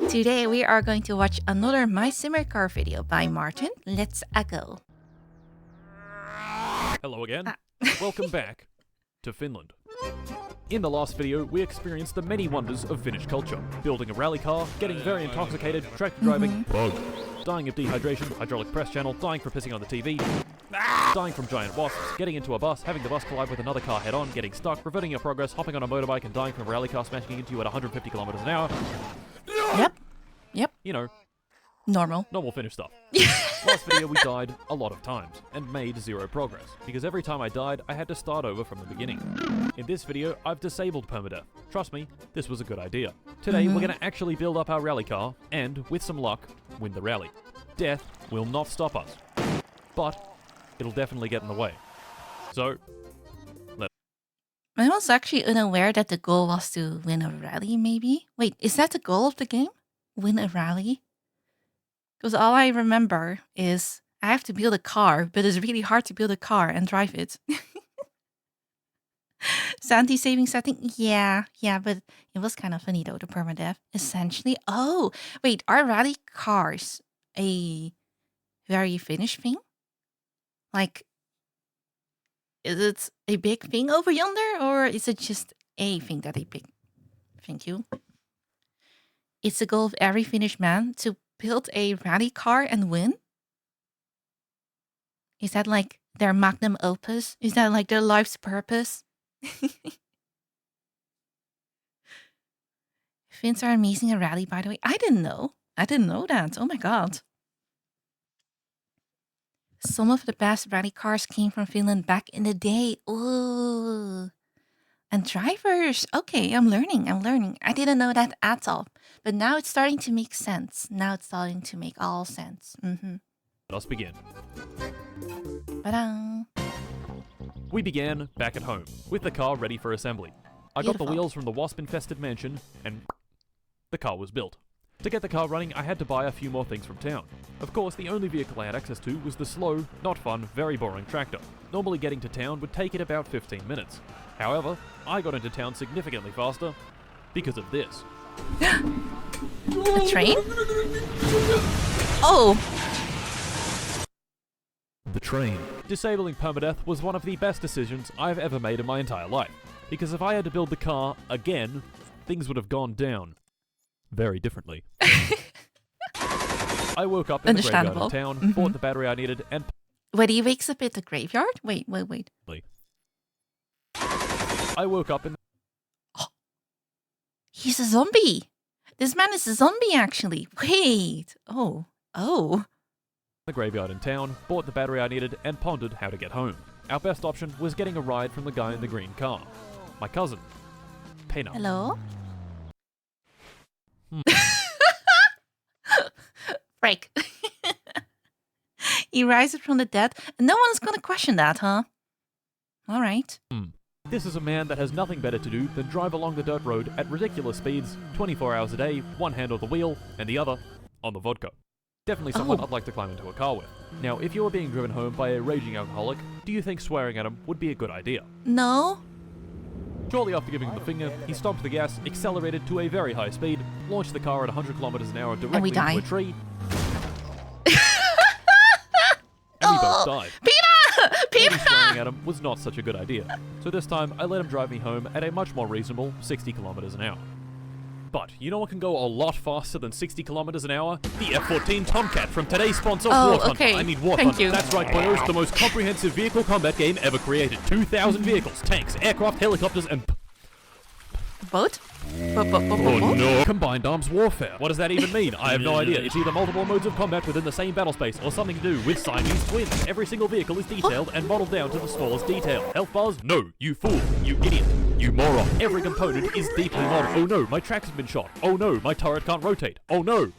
Today we are going to watch another My Simmer car video by Martin. Let's go. Hello again. Welcome back to Finland. In the last video, we experienced the many wonders of Finnish culture. Building a rally car, getting very intoxicated, tractor driving, dying of dehydration, hydraulic press channel, dying from pissing on the TV, dying from giant wasps, getting into a bus, having the bus collide with another car head-on, getting stuck, reverting your progress, hopping on a motorbike and dying from a rally car smashing into you at 150 kilometers an hour. Yep. You know, Normal Finnish stuff. Last video we died a lot of times and made zero progress, because every time I died I had to start over from the beginning. In this video I've disabled perma-death. Trust me, this was a good idea. Today we're going to actually build up our rally car and, with some luck, win the rally. Death will not stop us, but it'll definitely get in the way. So, I was actually unaware that the goal was to win a rally, maybe? Wait, is that the goal of the game? Win a rally? Because all I remember is I have to build a car, but it's really hard to build a car and drive it. Sandy saving setting? Yeah, but it was kind of funny though, the perma-death. Essentially, oh, wait, are rally cars a very Finnish thing? Like, is it a big thing over yonder, or is it just a thing that they pick? Thank you. It's the goal of every Finnish man to build a rally car and win? Is that like their magnum opus? Is that like their life's purpose? Finns are amazing at rally, by the way. I didn't know that. Oh my god. Some of the best rally cars came from Finland back in the day. Ooh. And drivers. Okay, I'm learning. I didn't know that at all. But now it's starting to make sense. Now it's starting to make all sense. let's begin. Ba-dang. We began back at home, with the car ready for assembly. I got the Beautiful. wheels from the wasp-infested mansion, and the car was built. To get the car running, I had to buy a few more things from town. Of course, the only vehicle I had access to was the slow, not fun, very boring tractor. Normally getting to town would take it about 15 minutes. However, I got into town significantly faster because of this. A train? Oh! The train. Disabling perma-death was one of the best decisions I've ever made in my entire life, because if I had to build the car again, things would have gone down very differently. I woke up in the graveyard of town, bought the battery I needed, and... Wait, he wakes up at the graveyard? Wait. I woke up in... He's a zombie! This man is a zombie, actually. Wait. Oh. the graveyard in town, bought the battery I needed, and pondered how to get home. Our best option was getting a ride from the guy in the green car. My cousin. Pena. Hello? Break. He rises from the dead, and no one's gonna question that, huh? Alright. This is a man that has nothing better to do than drive along the dirt road at ridiculous speeds, 24 hours a day, one hand on the wheel, and the other on the vodka. Definitely someone I'd like to climb into a car with. Now, if you were being driven home by a raging alcoholic, do you think swearing at him would be a good idea? No? Shortly after giving him the finger, he stomped the gas, accelerated to a very high speed, launched the car at 100 kilometers an hour directly into a tree, and we both died. Maybe swearing at him was not such a good idea, so this time I let him drive me home at a much more reasonable 60 kilometers an hour. But you know what can go a lot faster than 60 kilometers an hour? The F-14 Tomcat from today's sponsor, War Thunder. Okay. I mean War Thank Thunder. you. That's right, boys. The most comprehensive vehicle combat game ever created. 2,000 vehicles, tanks, aircraft, helicopters, and... Boat? Oh no! Combined arms warfare. What does that even mean? I have no idea. It's either multiple modes of combat within the same battle space, or something to do with Siamese twins. Every single vehicle is detailed and modeled down to the smallest detail. Health bars? No. You fool. You idiot. You moron. Every component is deeply modeled. Oh no, my tracks have been shot. Oh no, my turret can't rotate. Oh no.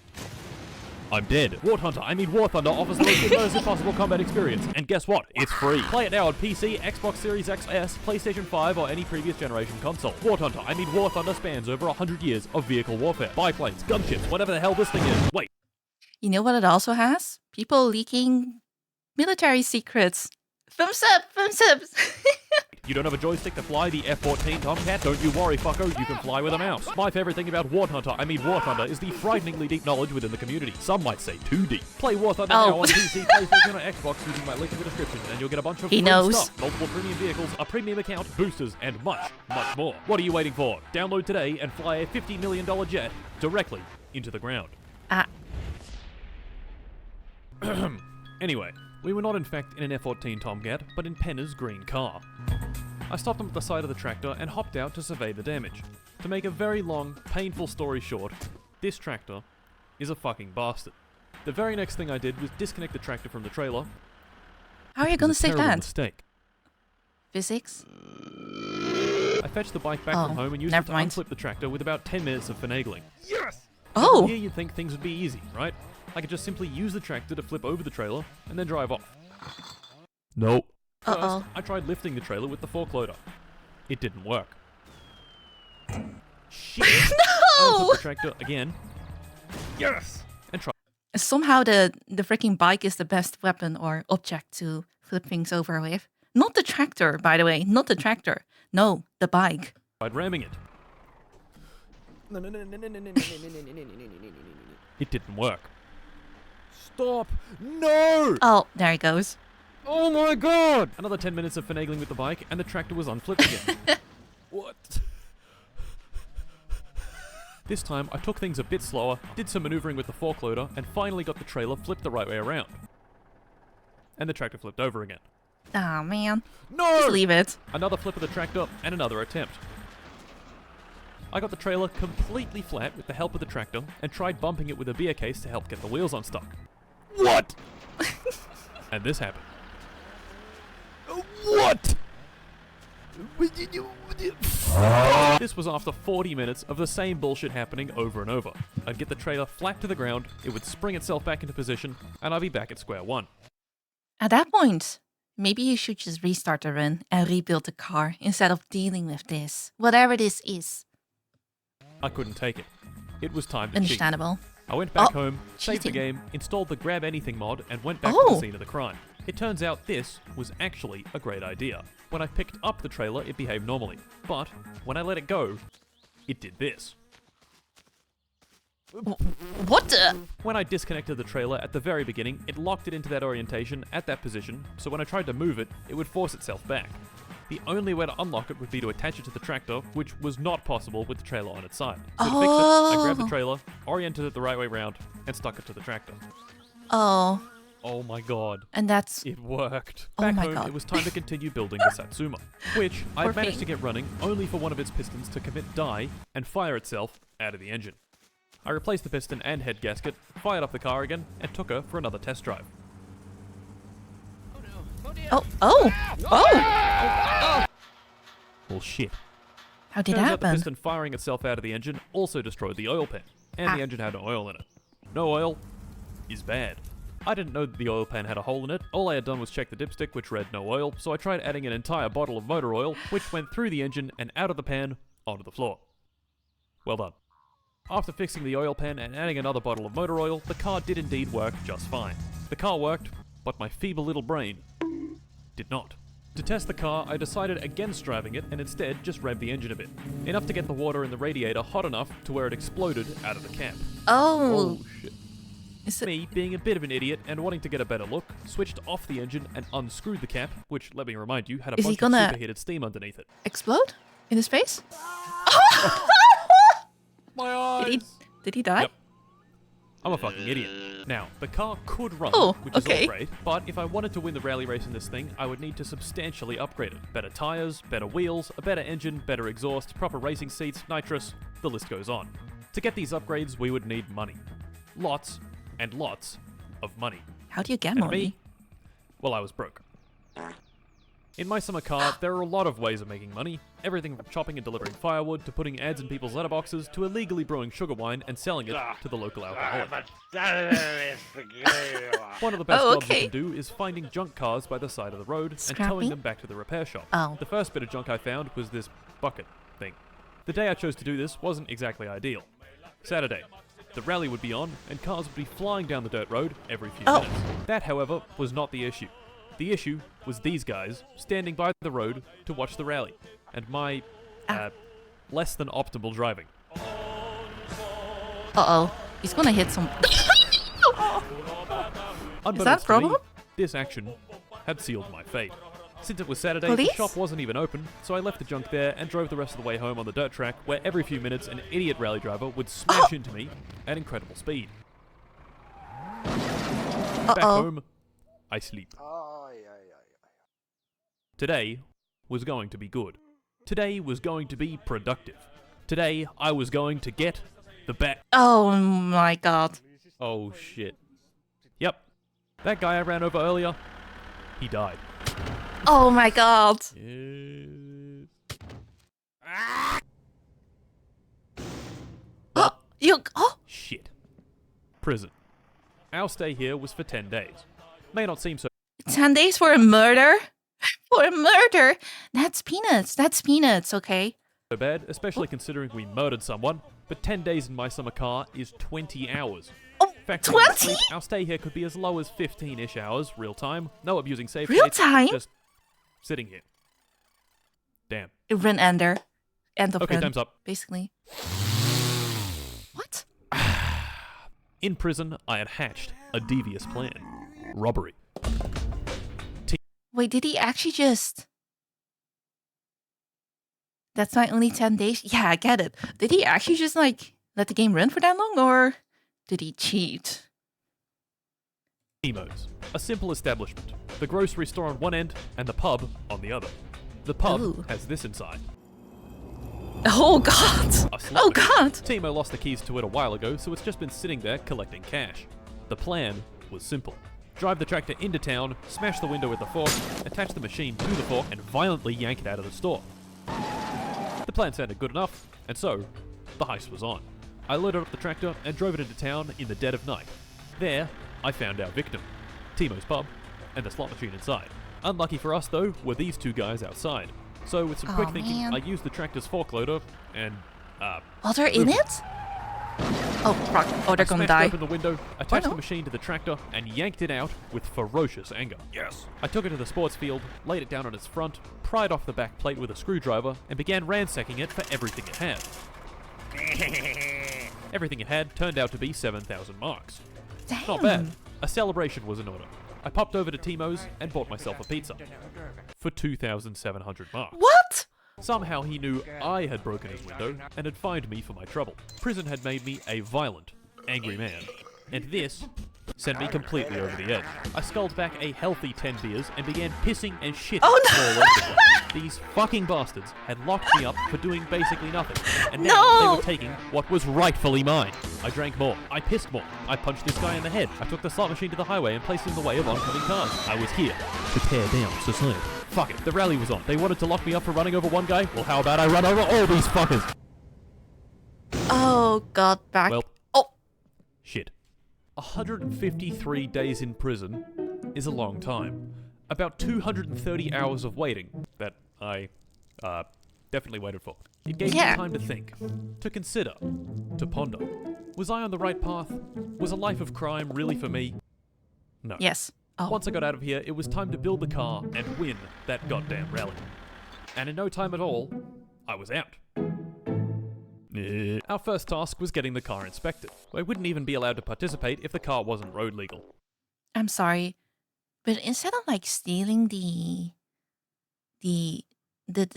I'm dead. War Thunder offers the most immersive possible combat experience. And guess what? It's free. Play it now on PC, Xbox Series XS, PlayStation 5, or any previous generation console. War Thunder spans over 100 years of vehicle warfare. Biplanes, gunships, whatever the hell this thing is. Wait. You know what it also has? People leaking military secrets. Thumbs up! You don't have a joystick to fly the F-14 Tomcat? Don't you worry, fucko, you can fly with a mouse. My favorite thing about War Thunder, is the frighteningly deep knowledge within the community. Some might say too deep. Play War Thunder now on PC, PlayStation, or Xbox using my link in the description, and you'll get a bunch of free stuff, multiple premium vehicles, a premium account, boosters, and much, much more. What are you waiting for? Download today and fly a $50 million jet directly into the ground. Anyway, we were not in fact in an F-14 Tomcat, but in Penna's green car. I stopped him at the side of the tractor and hopped out to survey the damage. To make a very long, painful story short, this tractor is a fucking bastard. The very next thing I did was disconnect the tractor from the trailer. How are you gonna save that? Mistake. Physics? I fetched the bike back from home and used it to unflip the tractor with about 10 minutes of finagling. Yes! Oh! Here you'd think things would be easy, right? I could just simply use the tractor to flip over the trailer and then drive off. Nope. First, I tried lifting the trailer with the fork loader. It didn't work. Shit! No! I the tractor again. Yes! And try. Somehow the freaking bike is the best weapon or object to flip things over with. Not the tractor, by the way. Not the tractor. No, the bike. Tried ramming it. It didn't work. Stop! No! Oh, there it goes. Oh my god! Another 10 minutes of finagling with the bike, and the tractor was unflipped again. What? This time, I took things a bit slower, did some maneuvering with the fork loader, and finally got the trailer flipped the right way around. And the tractor flipped over again. Oh man. No! Just leave it. Another flip of the tractor, and another attempt. I got the trailer completely flat with the help of the tractor, and tried bumping it with a beer case to help get the wheels unstuck. What? And this happened. What? This was after 40 minutes of the same bullshit happening over and over. I'd get the trailer flat to the ground, it would spring itself back into position, and I'd be back at square one. At that point, maybe you should just restart the run and rebuild the car instead of dealing with this. Whatever this is. I couldn't take it. It was time to Understandable. cheat. I went back home, saved the cheating. game, installed the Grab Anything mod, and went back to the scene of the crime. It turns out this was actually a great idea. When I picked up the trailer, it behaved normally. But when I let it go, it did this. What the? When I disconnected the trailer at the very beginning, it locked it into that orientation at that position, so when I tried to move it, it would force itself back. The only way to unlock it would be to attach it to the tractor, which was not possible with the trailer on its side. So to fix it, I grabbed the trailer, oriented it the right way round, and stuck it to the tractor. Oh. Oh my god. And that's... It worked. Oh Back my home, god. it was time to continue building the Satsuma, which I managed to get running only for one of its pistons to commit die and fire itself out of the engine. I replaced the piston and head gasket, fired up the car again, and took her for another test drive. Oh! Well, shit. How did Turns that out the happen? piston firing itself out of the engine also destroyed the oil pan, and the engine had no oil in it. No oil is bad. I didn't know that the oil pan had a hole in it. All I had done was check the dipstick, which read no oil, so I tried adding an entire bottle of motor oil, which went through the engine and out of the pan onto the floor. Well done. After fixing the oil pan and adding another bottle of motor oil, the car did indeed work just fine. The car worked, but my feeble little brain did not. To test the car, I decided against driving it and instead just revved the engine a bit. Enough to get the water in the radiator hot enough to where it exploded out of the cap. Oh! Shit. Is it... Me, being a bit of an idiot and wanting to get a better look, switched off the engine and unscrewed the cap, which, let me remind you, had a Is he bunch of gonna superheated steam underneath it. explode? In his face? My eyes! Did he die? Yep. I'm a fucking idiot. Now, the car could run, which is all great, but if I wanted to win the rally race in this thing, I would need to substantially upgrade it. Better tires, better wheels, a better engine, better exhaust, proper racing seats, nitrous, the list goes on. To get these upgrades, we would need money. Lots and lots of money. How do you get And money? me? Well, I was broke. In my summer car, there are a lot of ways of making money. Everything from chopping and delivering firewood, to putting ads in people's letterboxes, to illegally brewing sugar wine and selling it to the local alcoholic. One of the best jobs you can do is finding junk cars by the side of the road and towing them back to the repair shop. The first bit of junk I found was this bucket thing. The day I chose to do this wasn't exactly ideal. Saturday. The rally would be on, and cars would be flying down the dirt road every few minutes. That, however, was not the issue. The issue was these guys standing by the road to watch the rally, and my less than optimal driving. Uh-oh. He's gonna hit some... Is that a problem? This action had sealed my fate. Since it was Saturday, Police? the shop wasn't even open, so I left the junk there and drove the rest of the way home on the dirt track, where every few minutes an idiot rally driver would smash into me at incredible speed. Back home, I sleep. Today was going to be good. Today was going to be productive. Today I was going to get the back. Oh my god. Oh shit. Yep. That guy I ran over earlier, he died. Oh my god. Yes. Shit. Prison. Our stay here was for 10 days. May not seem so 10 days for a murder? For a murder? That's peanuts. That's peanuts, okay? bad, especially considering we murdered someone, but 10 days in my summer car is 20 hours. Oh, Factoring 20? sleep, our stay here could be as low as 15-ish hours, real time. No abusing safe Real states, time? just sitting here. Damn. Run ender. End of Okay, run, time's up. basically. What? In prison, I had hatched a devious plan. Robbery. Wait, did he actually just... That's not only 10 days? Yeah, I get it. Did he actually just, like, let the game run for that long, or did he cheat? Timo's, a simple establishment. The grocery store on one end and the pub on the other. The pub Ooh. has this inside. Oh, God! A slot Oh, machine. God! Timo lost the keys to it a while ago, so it's just been sitting there collecting cash. The plan was simple. Drive the tractor into town, smash the window with the fork, attach the machine to the fork, and violently yank it out of the store. The plan sounded good enough, and so, the heist was on. I loaded up the tractor and drove it into town in the dead of night. There, I found our victim, Timo's pub, and the slot machine inside. Unlucky for us, though, were these two guys outside. So with some quick thinking, man. I used the tractor's fork loader, and, Oh, they're in it? Oh, fuck. Oh, they're gonna smashed die. open the window, attached no. the machine to the tractor, and yanked it out with ferocious anger. Yes. I took it to the sports field, laid it down on its front, pried off the back plate with a screwdriver, and began ransacking it for everything it had. Everything it had turned out to be 7,000 marks. Damn. Not bad. A celebration was in order. I popped over to Timo's and bought myself a pizza. For 2,700 marks. What? Somehow he knew I had broken his window and had fined me for my trouble. Prison had made me a violent, angry man. And this sent me completely over the edge. I sculled back a healthy 10 beers and began pissing and shitting Oh, no. all over the place. These fucking bastards had locked me up for doing basically nothing. And now No. they were taking what was rightfully mine. I drank more. I pissed more. I punched this guy in the head. I took the slot machine to the highway and placed it in the way of oncoming cars. I was here to tear down society. Fuck it. The rally was on. They wanted to lock me up for running over one guy. Well, how about I run over all these fuckers? Oh, God, back. Well, Oh, shit. 153 days in prison is a long time. About 230 hours of waiting that I, definitely waited for. It gave me Yeah. time to think, to consider, to ponder. Was I on the right path? Was a life of crime really for me? No. yes. Oh, Once I got out of here, it was time to build the car and win that goddamn rally. And in no time at all, I was out. Our first task was getting the car inspected. I wouldn't even be allowed to participate if the car wasn't road legal. I'm sorry. But instead of, like, stealing the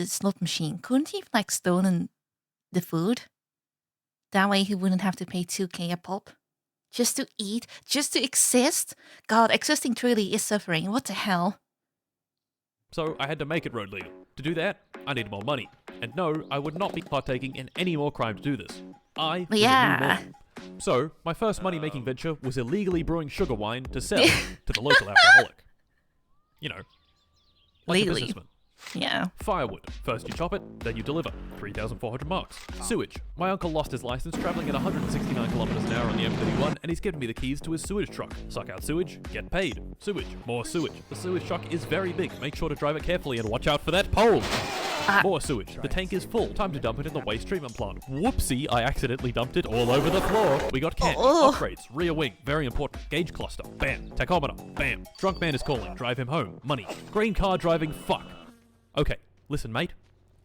slot machine, couldn't he have, like, stolen the food? That way he wouldn't have to pay 2K a pop. Just to eat, just to exist? God, existing truly is suffering. What the hell? So I had to make it road legal. To do that, I needed more money. And no, I would not be partaking in any more crime to do this. I was a new Yeah. man. So, my first money-making venture was illegally brewing sugar wine to sell to the local alcoholic. You know, like a Legally. businessman. Yeah. Firewood. First you chop it, then you deliver. 3,400 marks. Sewage. My uncle lost his license traveling at 169 kilometers an hour on the M31, and he's given me the keys to his sewage truck. Suck out sewage, get paid. Sewage. More sewage. The sewage truck is very big. Make sure to drive it carefully and watch out for that pole. More sewage. The tank is full. Time to dump it in the waste treatment plant. Whoopsie, I accidentally dumped it all over the floor. We got candy, upgrades, rear wing, very important, gauge cluster, bam, tachometer, bam. Drunk man is calling, drive him home, money. Green car driving, fuck. Okay, listen mate,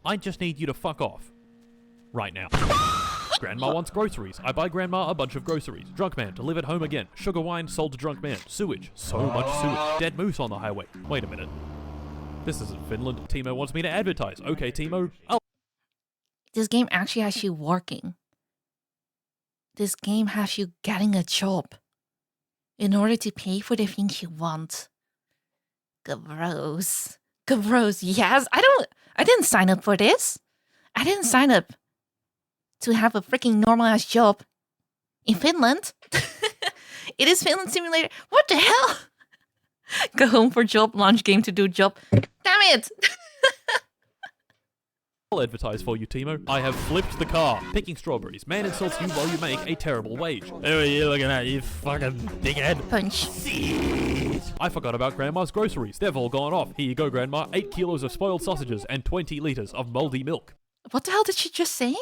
I just need you to fuck off. Right now. Grandma wants groceries. I buy grandma a bunch of groceries. Drunk man, delivered home again. Sugar wine, sold to drunk man. Sewage, so much sewage. Dead moose on the highway. Wait a minute. This isn't Finland. Timo wants me to advertise. Okay, Timo. This game actually has you working. This game has you getting a job in order to pay for the things you want. Gross. Gross. Yes, I didn't sign up for this. I didn't sign up to have a freaking normal-ass job in Finland. It is Finland Simulator. What the hell? Go home for job, launch game to do job. Damn it! I'll advertise for you, Timo. I have flipped the car. Picking strawberries. Man insults you while you make a terrible wage. Who are you looking at, you fucking dickhead? Punch. I forgot about Grandma's groceries. They've all gone off. Here you go, Grandma. 8 kilos of spoiled sausages and 20 litres of mouldy milk. What the hell did she just say?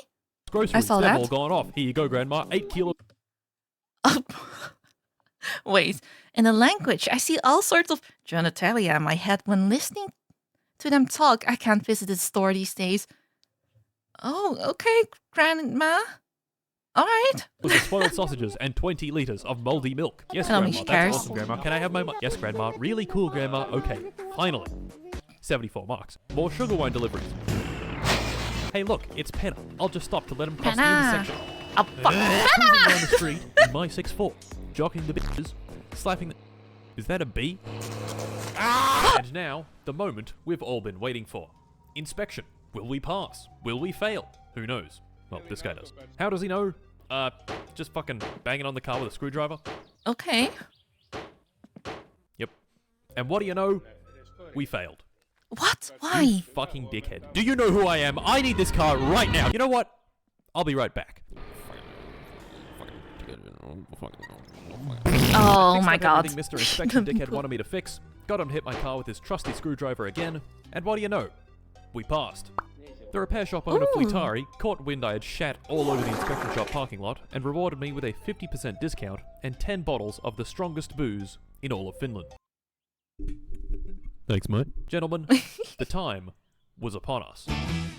Groceries. I saw They've that. all gone off. Here you go, Grandma. 8 kilos. Wait, in the language, I see all sorts of genitalia in my head when listening to them talk. I can't visit the store these days. Oh, okay, Grandma. All right. With the spoiled sausages and 20 litres of mouldy milk. Yes, Tell me Grandma. she That's cares. awesome, Grandma. Can I have my money? Yes, Grandma. Really cool, Grandma. Okay, finally. 74 marks. More sugar wine deliveries. Hey, look, it's Penna. I'll just stop to let him cross the Penna. intersection. Oh, fuck. Cruising down the street in my 6'4", jocking the bitches, slapping the... Is that a bee? And now, the moment we've all been waiting for. Inspection. Will we pass? Will we fail? Who knows? Well, this guy does. How does he know? Just fucking banging on the car with a screwdriver. Okay. Yep. And what do you know? We failed. What? You Why? fucking dickhead. Do you know who I am? I need this car right now. You know what? I'll be right back. Oh Fixed my up god. everything Mr. Inspection Dickhead wanted me to fix. Got him to hit my car with his trusty screwdriver again. And what do you know? We passed. The repair shop owner Ooh. Fleetari caught wind I had shat all over the inspection shop parking lot and rewarded me with a 50% discount and 10 bottles of the strongest booze in all of Finland. Thanks, mate. Gentlemen, the time was upon us.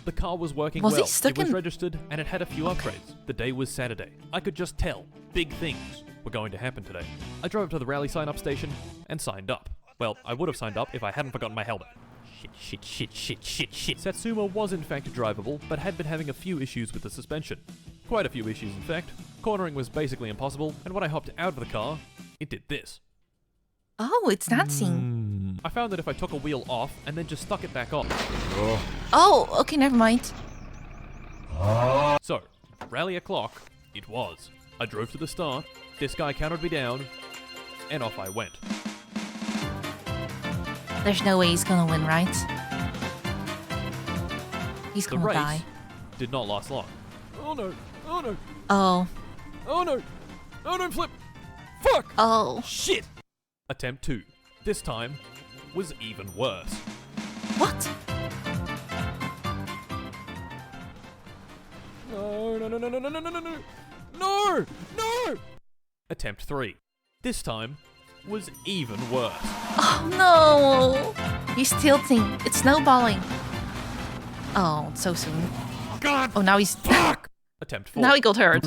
The car was working Was he well, stuck it was in- registered, and it had a few upgrades. The day was Saturday. I could just tell big things were going to happen today. I drove to the rally sign-up station and signed up. Well, I would have signed up if I hadn't forgotten my helmet. Shit. Satsuma was in fact drivable, but had been having a few issues with the suspension. Quite a few issues, in fact. Cornering was basically impossible, and when I hopped out of the car, it did this. Oh, it's that scene. I found that if I took a wheel off and then just stuck it back on. Oh, okay, never mind. So, rally o'clock, it was. I drove to the start, this guy counted me down, and off I went. There's no way he's gonna win, right? He's The gonna race die. did not last long. Oh no, oh no, Oh. oh no, oh no, flip! Fuck! Oh. Shit! Attempt 2. This time was even worse. What? No! Attempt 3. This time was even worse. Oh no! He's tilting. It's snowballing. Oh, so soon. God! Oh, now he's... Fuck! Attempt 4. Now he got hurt.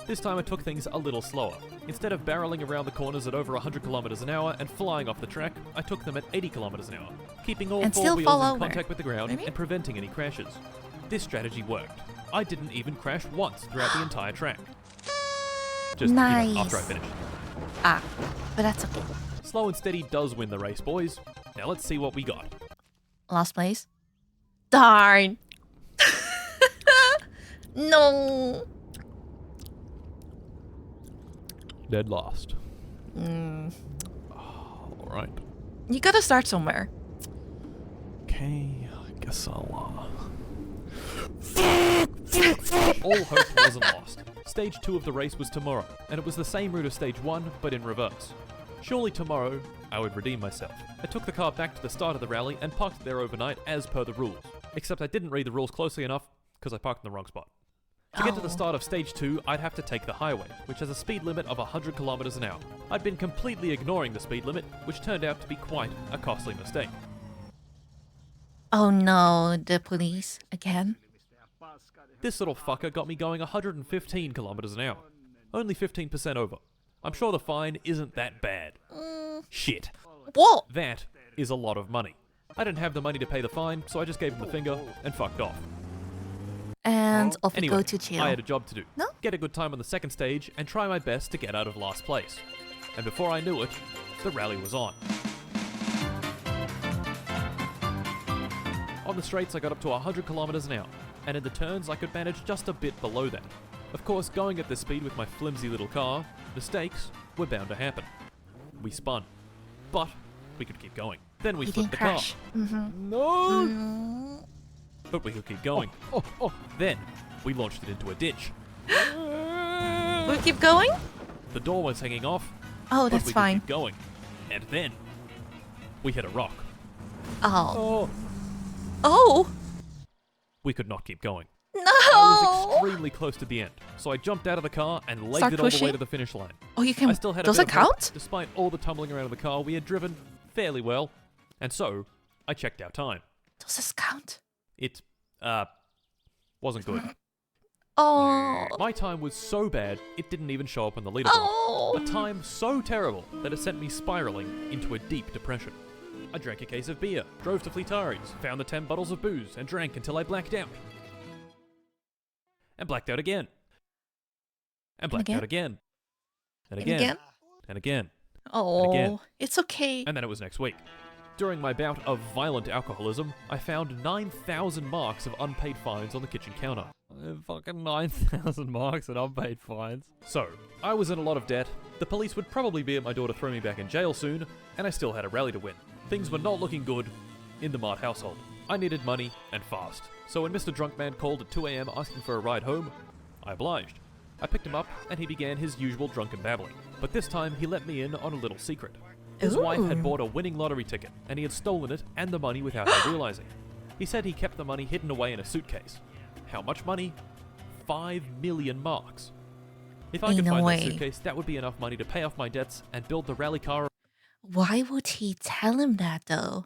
This time I took things a little slower. Instead of barreling around the corners at over 100 kilometers an hour and flying off the track, I took them at 80 kilometers an hour, keeping all And four still wheels fall in over. contact with the ground Maybe? and preventing any crashes. This strategy worked. I didn't even crash once throughout the entire track. Just, Nice. after I finished. Ah, but that's okay. Slow and steady does win the race, boys. Now let's see what we got. Last place. Darn. No. Dead last. Alright. You gotta start somewhere. Okay, I guess I'll, All hope wasn't lost. Stage 2 of the race was tomorrow, and it was the same route as Stage 1, but in reverse. Surely tomorrow, I would redeem myself. I took the car back to the start of the rally and parked it there overnight as per the rules. Except I didn't read the rules closely enough because I parked in the wrong spot. To get to the start of stage 2, I'd have to take the highway, which has a speed limit of 100 kilometers an hour. I'd been completely ignoring the speed limit, which turned out to be quite a costly mistake. Oh no, the police again. This little fucker got me going 115 kilometers an hour. Only 15% over. I'm sure the fine isn't that bad. Shit. Whoa! That is a lot of money. I didn't have the money to pay the fine, so I just gave him the finger and fucked off. And off we Anyway, go to jail. I had a job to do. No? Get a good time on the second stage and try my best to get out of last place. And before I knew it, the rally was on. On the straights, I got up to 100 kilometers an hour, and in the turns, I could manage just a bit below that. Of course, going at this speed with my flimsy little car, mistakes were bound to happen. We spun, but we could keep going. Then we You flipped can the car. crash. Mm-hmm. No! But we could keep going. Then we launched it into a ditch. We keep going? The door was hanging off. Oh, but that's we could fine. keep going. And then we hit a rock. Oh. Oh! We could not keep going. No! I was extremely close to the end, so I jumped out of the car and legged Start it all the way pushing? to the finish line. Oh, you can. I still had a Does bit it of hope, count? despite all the tumbling around in the car. We had driven fairly well, and so I checked our time. Does this count? It wasn't good. Oh. My time was so bad it didn't even show up on the leaderboard. Oh. A time so terrible that it sent me spiraling into a deep depression. I drank a case of beer, drove to Fleetari's, found the 10 bottles of booze, and drank until I blacked out. And blacked out again. And blacked out again. And again. And again. Oh, again. it's okay. And then it was next week. During my bout of violent alcoholism, I found 9,000 marks of unpaid fines on the kitchen counter. Fucking 9,000 marks and unpaid fines. So, I was in a lot of debt, the police would probably be at my door to throw me back in jail soon, and I still had a rally to win. Things were not looking good in the Mart household. I needed money, and fast. So when Mr. Drunk Man called at 2 AM asking for a ride home, I obliged. I picked him up, and he began his usual drunken babbling. But this time, he let me in on a little secret. His wife had bought a winning lottery ticket, and he had stolen it and the money without her realizing. He said he kept the money hidden away in a suitcase. How much money? 5 million marks. If I could find that suitcase, that would be enough money to pay off my debts and build the rally car. Why would he tell him that, though?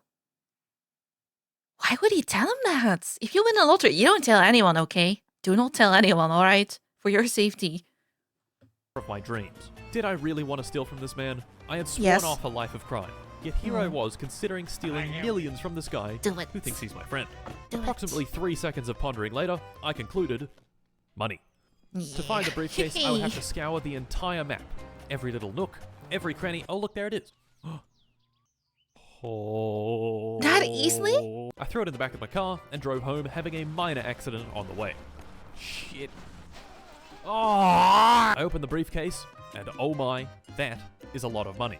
Why would he tell him that? If you win a lottery, you don't tell anyone, okay? Do not tell anyone, alright? For your safety. Of my dreams. Did I really want to steal from this man? I had sworn off a life of crime. Yet here I was considering stealing millions from this guy who thinks he's my friend. Approximately 3 seconds of pondering later, I concluded, money. To find the briefcase, I would have to scour the entire map. Every little nook, every cranny. Oh, look, there it is. Oh. That easily? I threw it in the back of my car and drove home, having a minor accident on the way. Shit. Oh. I opened the briefcase, and oh my, that is a lot of money.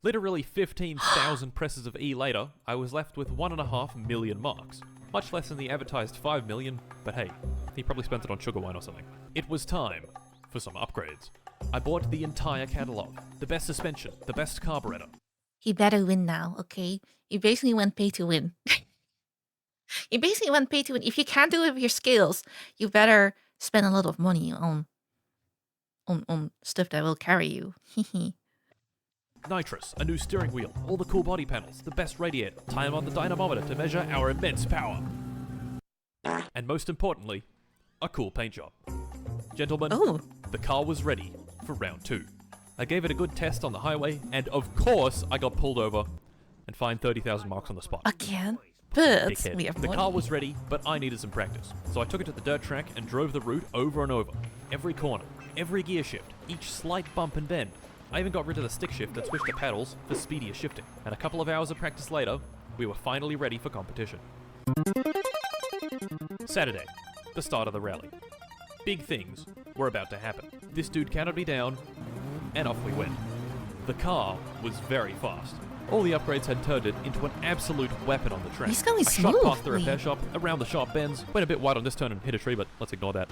Literally 15,000 presses of E later, I was left with 1.5 million marks. Much less than the advertised 5 million, but hey, he probably spent it on sugar wine or something. It was time for some upgrades. I bought the entire catalog, the best suspension, the best carburetor. He better win now, okay? You basically went pay to win. You basically went pay to win. If you can't do it with your skills, you better spend a lot of money on stuff that will carry you. Nitrous, a new steering wheel, all the cool body panels, the best radiator, time on the dynamometer to measure our immense power. And most importantly, a cool paint job. Gentlemen, the car was ready for round 2. I gave it a good test on the highway, and of course I got pulled over and fined 30,000 marks on the spot. Again? But Dickhead. we have The money. car was ready, but I needed some practice. So I took it to the dirt track and drove the route over and over. Every corner, every gear shift, each slight bump and bend. I even got rid of the stick shift and switched to paddles for speedier shifting. And a couple of hours of practice later, we were finally ready for competition. Saturday, the start of the rally. Big things were about to happen. This dude counted me down, and off we went. The car was very fast. All the upgrades had turned it into an absolute weapon on the track. He's going I shot past the smoothly. repair shop, around the sharp bends, went a bit wide on this turn and hit a tree, but let's ignore that.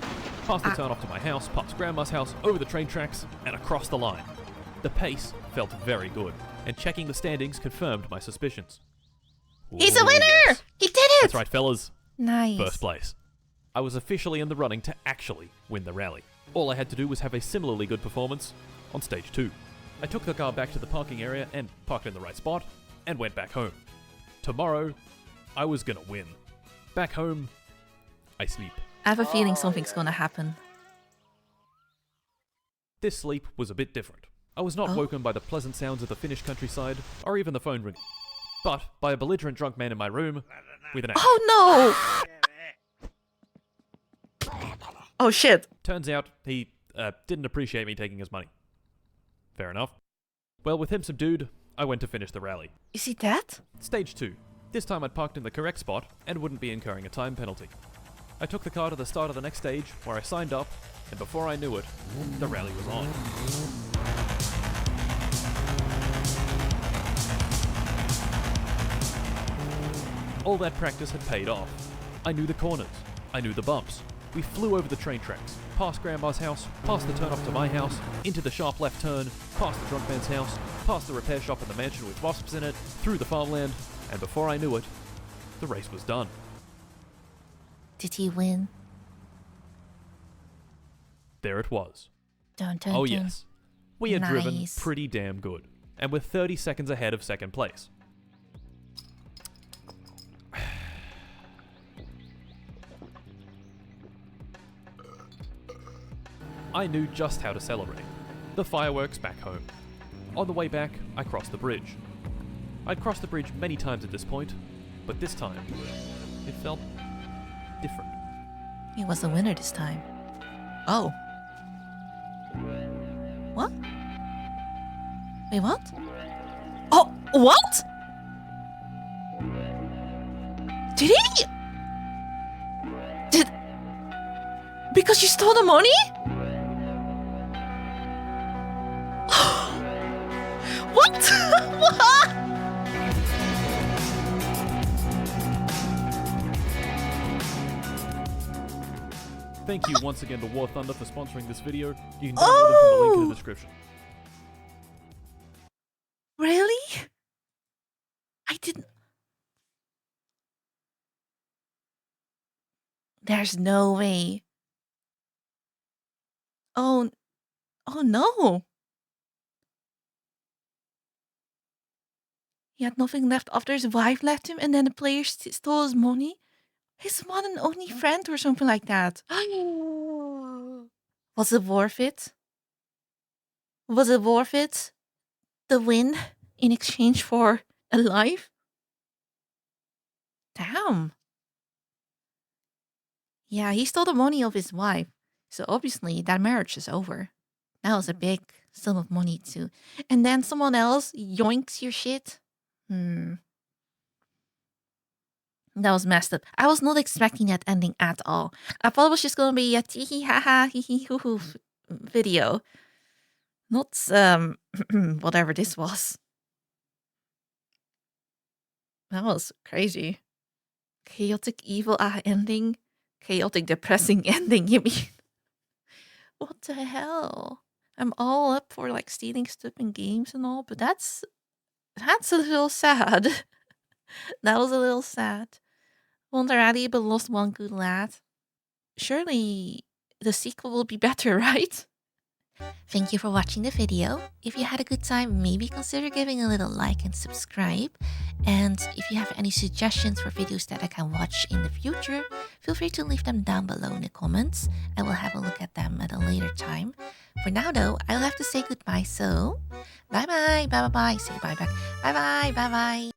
Past the turn off to my house, past Grandma's house, over the train tracks, and across the line. The pace felt very good, and checking the standings confirmed my suspicions. He's a Ooh, winner! yes. He did it! That's right, fellas. Nice. First place. I was officially in the running to actually win the rally. All I had to do was have a similarly good performance on stage 2. I took the car back to the parking area and parked in the right spot and went back home. Tomorrow, I was gonna win. Back home, I sleep. I have a feeling something's gonna happen. This sleep was a bit different. I was not Oh. woken by the pleasant sounds of the Finnish countryside or even the phone ringing, but by a belligerent drunk man in my room with an axe. Oh no! Oh shit. Turns out he didn't appreciate me taking his money. Fair enough. Well, with him subdued, I went to finish the rally. Is he dead? Stage 2. This time I'd parked in the correct spot and wouldn't be incurring a time penalty. I took the car to the start of the next stage where I signed up, and before I knew it, the rally was on. All that practice had paid off. I knew the corners. I knew the bumps. We flew over the train tracks, past Grandma's house, past the turn-off to my house, into the sharp left turn, past the drunk man's house, past the repair shop and the mansion with wasps in it, through the farmland, and before I knew it, the race was done. Did he win? There it was. Dun, dun, Oh dun. yes. We had driven Nice. pretty damn good, and were 30 seconds ahead of second place. I knew just how to celebrate. The fireworks back home. On the way back, I crossed the bridge. I'd crossed the bridge many times at this point, but this time, it felt different. He was the winner this time. Oh. What? Wait, what? Oh, what? Did he? Did... Because you stole the money? What? What? Thank you once again to War Thunder for sponsoring this video. You can download it from the link in Oh! the description. Really? I didn't... There's no way. Oh no. He had nothing left after his wife left him, and then the player stole his money. His one and only friend or something like that. Was it worth it? Was it worth it? The win in exchange for a life? Damn. Yeah, he stole the money of his wife. So obviously that marriage is over. That was a big sum of money too. And then someone else yoinks your shit. That was messed up. I was not expecting that ending at all. I thought it was just gonna be a tee hee ha ha hee hee hoo hoo video. Not whatever this was. That was crazy. Chaotic evil ending. Chaotic depressing ending, you mean? What the hell? I'm all up for like stealing stuff in games and all, but that's a little sad. That was a little sad. Won the rally but lost one good lad. Surely the sequel will be better, right? Thank you for watching the video. If you had a good time, maybe consider giving a little like and subscribe. And if you have any suggestions for videos that I can watch in the future, feel free to leave them down below in the comments. I will have a look at them at a later time. For now though, I'll have to say goodbye, so bye bye, bye bye bye, say bye back, bye bye, bye bye.